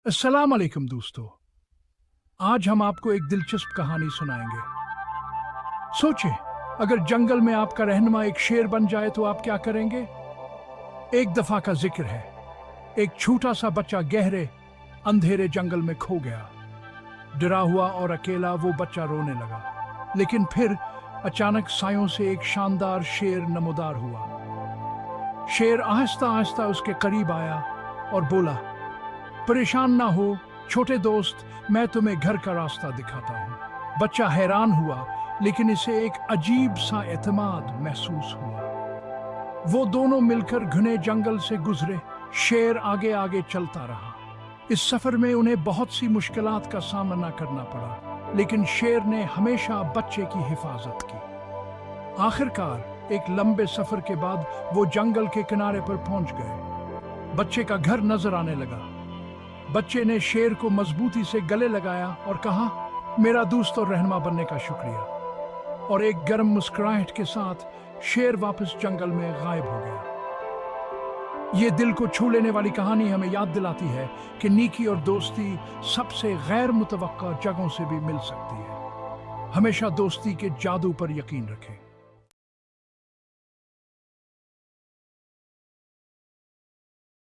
अस्सलाम वालेकुम दोस्तों। आज हम आपको एक दिलचस्प कहानी सुनाएंगे। सोचिए, अगर जंगल में आपका रहनुमा एक शेर बन जाए तो आप क्या करेंगे? एक दफा का जिक्र है। एक छोटा सा बच्चा गहरे अंधेरे जंगल में खो गया। डरा हुआ और अकेला वो बच्चा रोने लगा, लेकिन फिर अचानक सायों से एक शानदार शेर नमोदार हुआ। शेर आहिस्ता आहिस्ता उसके करीब आया और बोला, परेशान ना हो छोटे दोस्त, मैं तुम्हें घर का रास्ता दिखाता हूँ। बच्चा हैरान हुआ, लेकिन इसे एक अजीब सा एतमाद महसूस हुआ। वो दोनों मिलकर घने जंगल से गुजरे। शेर आगे आगे चलता रहा। इस सफर में उन्हें बहुत सी मुश्किलात का सामना करना पड़ा, लेकिन शेर ने हमेशा बच्चे की हिफाजत की। आखिरकार एक लंबे सफर के बाद वो जंगल के किनारे पर पहुंच गए। बच्चे का घर नजर आने लगा। बच्चे ने शेर को मजबूती से गले लगाया और कहा, मेरा दोस्त और रहनुमा बनने का शुक्रिया। और एक गर्म मुस्कुराहट के साथ शेर वापस जंगल में गायब हो गया। ये दिल को छू लेने वाली कहानी हमें याद दिलाती है कि नेकी और दोस्ती सबसे गैर मुतवक्का जगहों से भी मिल सकती है। हमेशा दोस्ती के जादू पर यकीन रखें।